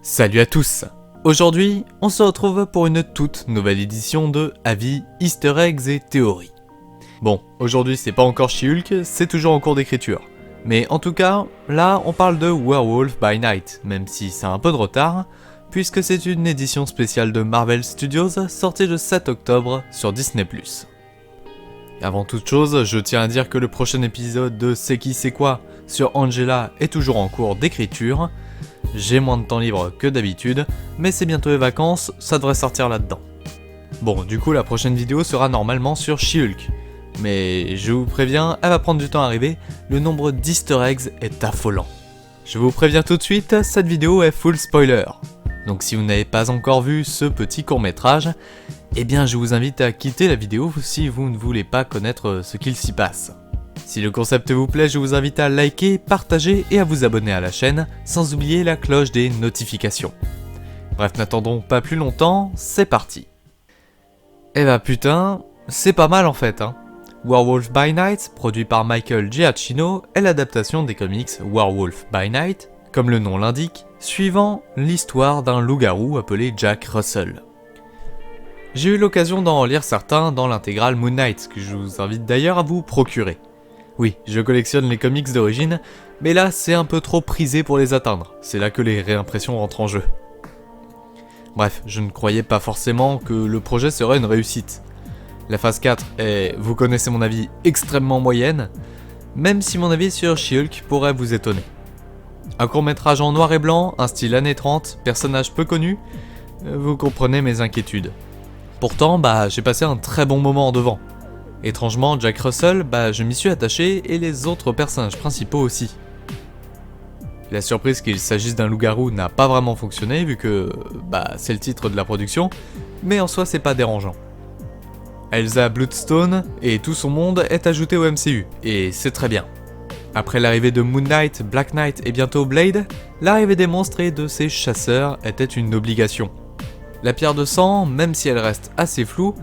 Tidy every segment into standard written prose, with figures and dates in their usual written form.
Salut à tous! Aujourd'hui, on se retrouve pour une toute nouvelle édition de Avis, Easter Eggs et Théories. Bon, aujourd'hui c'est pas encore She-Hulk, c'est toujours en cours d'écriture. Mais en tout cas, là on parle de Werewolf by Night, même si c'est un peu de retard, puisque c'est une édition spéciale de Marvel Studios sortie le 7 octobre sur Disney+. Avant toute chose, je tiens à dire que le prochain épisode de C'est qui c'est quoi sur Angela est toujours en cours d'écriture. J'ai moins de temps libre que d'habitude, mais c'est bientôt les vacances, ça devrait sortir là-dedans. Bon, du coup la prochaine vidéo sera normalement sur She-Hulk. Mais je vous préviens, elle va prendre du temps à arriver, le nombre d'easter eggs est affolant. Je vous préviens tout de suite, cette vidéo est full spoiler. Donc si vous n'avez pas encore vu ce petit court-métrage, eh bien je vous invite à quitter la vidéo si vous ne voulez pas connaître ce qu'il s'y passe. Si le concept vous plaît, je vous invite à liker, partager et à vous abonner à la chaîne, sans oublier la cloche des notifications. Bref, n'attendons pas plus longtemps, c'est parti. Eh bah putain, c'est pas mal en fait hein. Werewolf by Night, produit par Michael Giacchino, est l'adaptation des comics Werewolf by Night, comme le nom l'indique, suivant l'histoire d'un loup-garou appelé Jack Russell. J'ai eu l'occasion d'en lire certains dans l'intégrale Moon Knight, que je vous invite d'ailleurs à vous procurer. Oui, je collectionne les comics d'origine, mais là c'est un peu trop prisé pour les atteindre, c'est là que les réimpressions rentrent en jeu. Bref, je ne croyais pas forcément que le projet serait une réussite. La phase 4 est, vous connaissez mon avis, extrêmement moyenne, même si mon avis sur She-Hulk pourrait vous étonner. Un court-métrage en noir et blanc, un style années 30, personnage peu connu, vous comprenez mes inquiétudes. Pourtant, j'ai passé un très bon moment en devant. Étrangement, Jack Russell, je m'y suis attaché et les autres personnages principaux aussi. La surprise qu'il s'agisse d'un loup-garou n'a pas vraiment fonctionné vu que, c'est le titre de la production, mais en soi c'est pas dérangeant. Elsa Bloodstone et tout son monde est ajouté au MCU, et c'est très bien. Après l'arrivée de Moon Knight, Black Knight et bientôt Blade, l'arrivée des monstres et de ses chasseurs était une obligation. La pierre de sang, même si elle reste assez floue,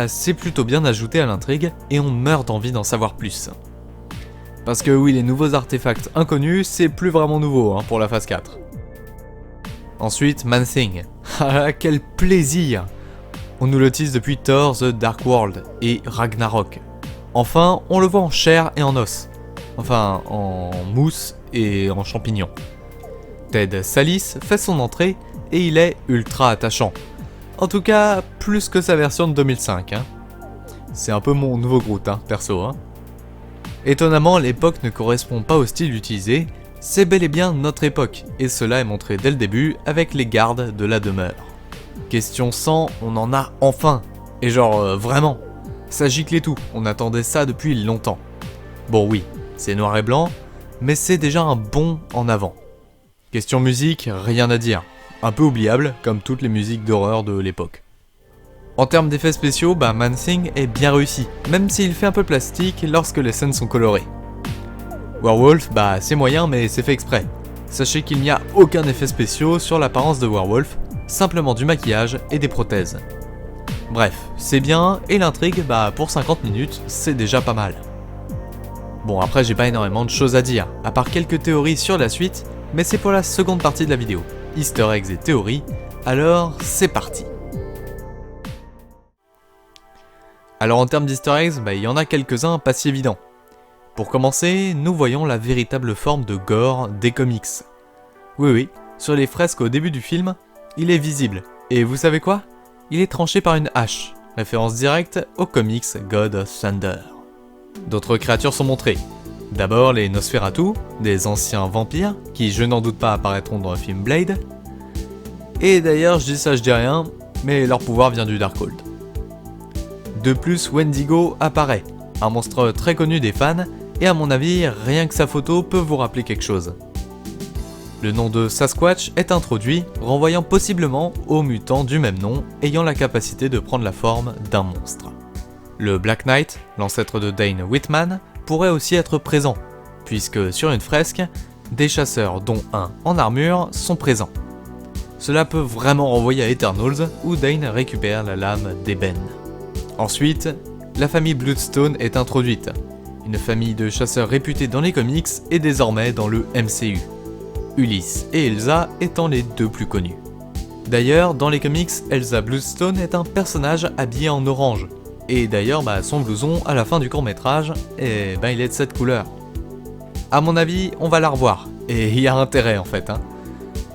c'est plutôt bien ajouté à l'intrigue et on meurt d'envie d'en savoir plus. Parce que oui, les nouveaux artefacts inconnus, c'est plus vraiment nouveau pour la phase 4. Ensuite, Man-Thing. Ah quel plaisir! On nous le tease depuis Thor The Dark World et Ragnarok. Enfin, on le voit en chair et en os. Enfin, en mousse et en champignons. Ted Sallis fait son entrée et il est ultra attachant. En tout cas, plus que sa version de 2005. C'est un peu mon nouveau Groot, perso. Étonnamment, l'époque ne correspond pas au style utilisé, c'est bel et bien notre époque, et cela est montré dès le début avec les gardes de la demeure. Question sang, on en a enfin. Et genre, vraiment. Ça gicle et tout, on attendait ça depuis longtemps. Bon oui, c'est noir et blanc, mais c'est déjà un bond en avant. Question musique, rien à dire. Un peu oubliable, comme toutes les musiques d'horreur de l'époque. En termes d'effets spéciaux, Man-Thing est bien réussi, même s'il fait un peu plastique lorsque les scènes sont colorées. Werewolf, c'est moyen mais c'est fait exprès. Sachez qu'il n'y a aucun effet spéciaux sur l'apparence de Werewolf, simplement du maquillage et des prothèses. Bref, c'est bien, et l'intrigue, pour 50 minutes, c'est déjà pas mal. Bon après j'ai pas énormément de choses à dire, à part quelques théories sur la suite, mais c'est pour la seconde partie de la vidéo. Easter eggs et théories, alors c'est parti. Alors en termes d'easter eggs, il y en a quelques-uns pas si évidents. Pour commencer, nous voyons la véritable forme de gore des comics. Oui, sur les fresques au début du film, il est visible. Et vous savez quoi? Il est tranché par une hache, référence directe aux comics God of Thunder. D'autres créatures sont montrées. D'abord les Nosferatu, des anciens vampires, qui je n'en doute pas apparaîtront dans le film Blade. Et d'ailleurs je dis ça je dis rien, mais leur pouvoir vient du Darkhold. De plus Wendigo apparaît, un monstre très connu des fans, et à mon avis rien que sa photo peut vous rappeler quelque chose. Le nom de Sasquatch est introduit, renvoyant possiblement au mutant du même nom, ayant la capacité de prendre la forme d'un monstre. Le Black Knight, l'ancêtre de Dane Whitman, pourrait aussi être présent, puisque sur une fresque, des chasseurs dont un en armure sont présents. Cela peut vraiment renvoyer à Eternals, où Dane récupère la lame d'ébène. Ensuite, la famille Bloodstone est introduite, une famille de chasseurs réputés dans les comics et désormais dans le MCU. Ulysse et Elsa étant les deux plus connus. D'ailleurs, dans les comics, Elsa Bloodstone est un personnage habillé en orange. Et d'ailleurs, son blouson, à la fin du court-métrage, il est de cette couleur. À mon avis, on va la revoir. Et il y a intérêt en fait.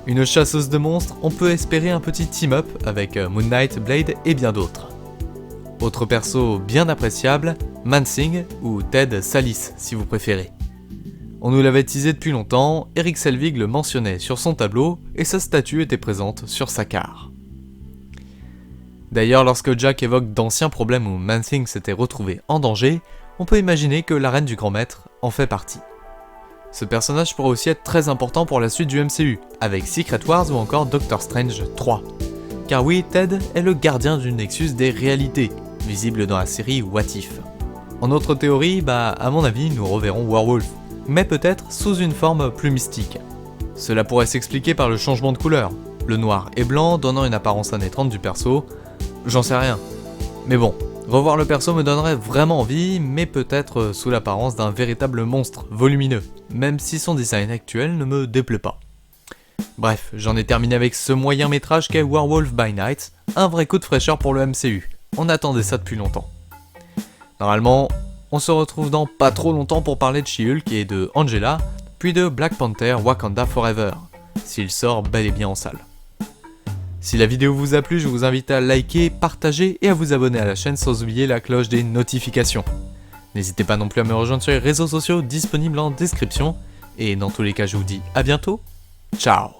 Une chasseuse de monstres, on peut espérer un petit team-up avec Moon Knight, Blade et bien d'autres. Autre perso bien appréciable, Mansing ou Ted Sallis si vous préférez. On nous l'avait teasé depuis longtemps, Erik Selvig le mentionnait sur son tableau et sa statue était présente sur sa carte. D'ailleurs, lorsque Jack évoque d'anciens problèmes où Mansing s'était retrouvé en danger, on peut imaginer que la Reine du Grand Maître en fait partie. Ce personnage pourrait aussi être très important pour la suite du MCU, avec Secret Wars ou encore Doctor Strange 3. Car oui, Ted est le gardien du Nexus des réalités, visible dans la série What If. En autre théorie, à mon avis, nous reverrons Werewolf, mais peut-être sous une forme plus mystique. Cela pourrait s'expliquer par le changement de couleur, le noir et blanc donnant une apparence années 30 du perso, j'en sais rien. Mais bon, revoir le perso me donnerait vraiment envie, mais peut-être sous l'apparence d'un véritable monstre volumineux, même si son design actuel ne me déplaît pas. Bref, j'en ai terminé avec ce moyen métrage qu'est Werewolf by Night, un vrai coup de fraîcheur pour le MCU, on attendait ça depuis longtemps. Normalement, on se retrouve dans pas trop longtemps pour parler de She-Hulk et de Angela, puis de Black Panther Wakanda Forever, s'il sort bel et bien en salle. Si la vidéo vous a plu, je vous invite à liker, partager et à vous abonner à la chaîne sans oublier la cloche des notifications. N'hésitez pas non plus à me rejoindre sur les réseaux sociaux disponibles en description, et dans tous les cas je vous dis à bientôt, ciao.